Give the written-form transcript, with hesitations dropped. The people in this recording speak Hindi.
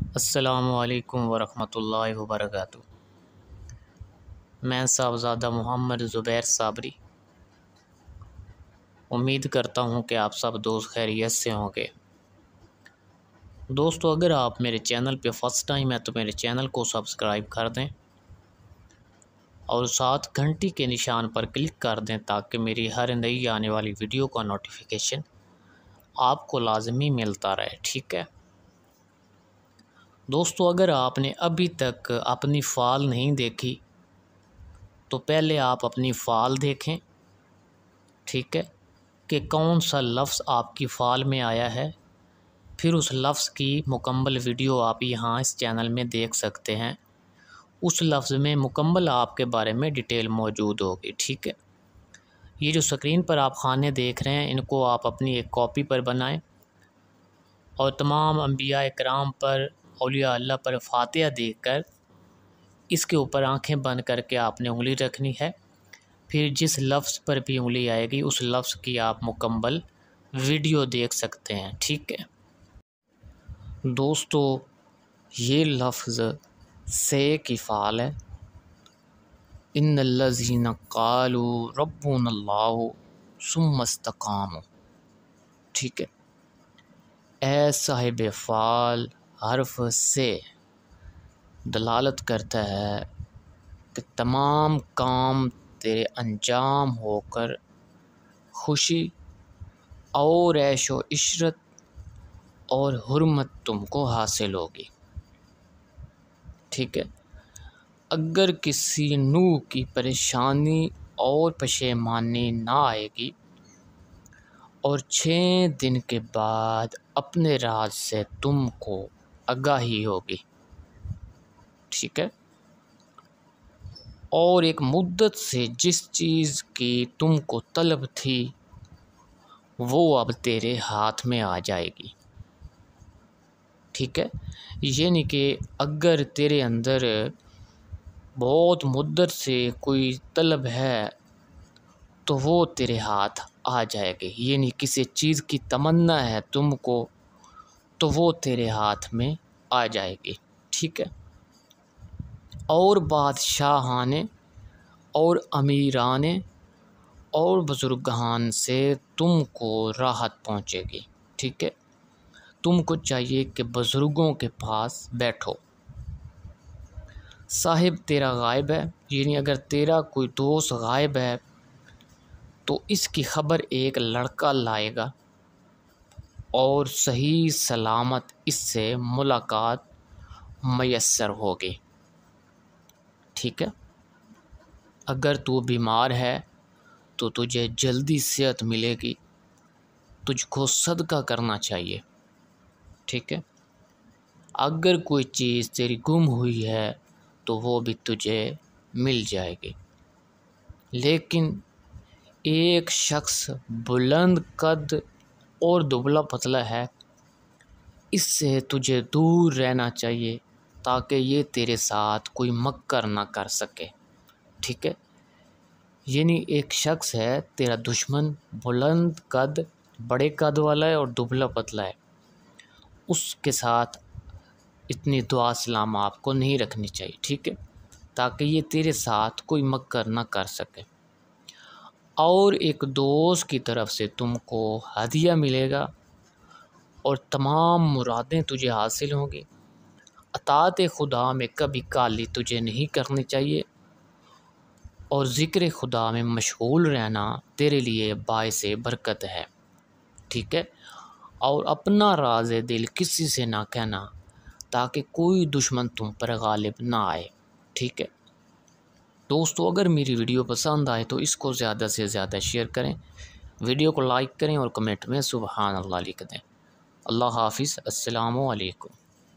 अस्सलामुअलैकुम वरहमतुल्लाहि वबरकातुहू। मैं साहबज़ादा मोहम्मद ज़ुबैर साबरी उम्मीद करता हूँ कि आप सब दोस्त खैरियत से होंगे। दोस्तों, अगर आप मेरे चैनल पे फ़र्स्ट टाइम है तो मेरे चैनल को सब्सक्राइब कर दें और साथ घंटी के निशान पर क्लिक कर दें ताकि मेरी हर नई आने वाली वीडियो का नोटिफिकेशन आपको लाजमी मिलता रहे। ठीक है दोस्तों, अगर आपने अभी तक अपनी फ़ाइल नहीं देखी तो पहले आप अपनी फ़ाइल देखें, ठीक है, कि कौन सा लफ्ज़ आपकी फ़ाइल में आया है। फिर उस लफ्ज़ की मुकम्मल वीडियो आप यहाँ इस चैनल में देख सकते हैं। उस लफ्ज़ में मुकम्मल आपके बारे में डिटेल मौजूद होगी। ठीक है, ये जो स्क्रीन पर आप खाने देख रहे हैं इनको आप अपनी एक कॉपी पर बनाएं और तमाम अंबिया इकराम पर, औलिया अल्लाह पर फातिहा देकर इसके ऊपर आंखें बंद करके आपने उंगली रखनी है। फिर जिस लफ्ज़ पर भी उंगली आएगी उस लफ्ज़ की आप मुकम्मल वीडियो देख सकते हैं। ठीक है दोस्तों, ये लफ्ज़ से की फ़ाल है। इन्नल्लज़ीना क़ालू रब्बुनल्लाहु सुम्मा इस्तक़ामू। ठीक है, ए साहिब फ़ाल हर्फ से दलालत करता है कि तमाम काम तेरे अंजाम होकर खुशी और ऐशो इशरत और हुर्मत तुमको हासिल होगी। ठीक है, अगर किसी नूह की परेशानी और पशेमानी ना आएगी और 6 दिन के बाद अपने राज से तुमको आगाही होगी। ठीक है, और एक मुद्दत से जिस चीज़ की तुमको तलब थी वो अब तेरे हाथ में आ जाएगी। ठीक है, यानी कि अगर तेरे अंदर बहुत मुद्दत से कोई तलब है तो वो तेरे हाथ आ जाएगी। यानी किसी चीज़ की तमन्ना है तुमको तो वो तेरे हाथ में आ जाएगी। ठीक है, और बादशाहाने और अमीराने और बुज़ुर्गान से तुमको राहत पहुँचेगी। ठीक है, तुमको चाहिए कि बुज़ुर्गों के पास बैठो। साहिब तेरा गायब है, यानी अगर तेरा कोई दोस्त गायब है तो इसकी ख़बर एक लड़का लाएगा और सही सलामत इससे मुलाकात मयस्सर होगी। ठीक है, अगर तू बीमार है तो तुझे जल्दी सेहत मिलेगी, तुझको सदका करना चाहिए। ठीक है, अगर कोई चीज़ तेरी गुम हुई है तो वो भी तुझे मिल जाएगी। लेकिन एक शख्स बुलंद कद और दुबला पतला है, इससे तुझे दूर रहना चाहिए ताकि ये तेरे साथ कोई मक्कर ना कर सके। ठीक है, यानी एक शख्स है तेरा दुश्मन, बुलंद कद, बड़े कद वाला है और दुबला पतला है, उसके साथ इतनी दुआ सलाम आपको नहीं रखनी चाहिए। ठीक है, ताकि ये तेरे साथ कोई मक्कर ना कर सके। और एक दोस्त की तरफ से तुमको हदिया मिलेगा और तमाम मुरादें तुझे हासिल होंगी। अताअत खुदा में कभी काली तुझे नहीं करनी चाहिए और ज़िक्र खुदा में मशगूल रहना तेरे लिए बाइसे बरकत है। ठीक है, और अपना राज दिल किसी से ना कहना ताकि कोई दुश्मन तुम पर गालिब ना आए। ठीक है दोस्तों, अगर मेरी वीडियो पसंद आए तो इसको ज़्यादा से ज़्यादा शेयर करें, वीडियो को लाइक करें और कमेंट में सुबहान अल्लाह लिख दें। अल्लाह हाफिज़। अस्सलामु अलैकुम।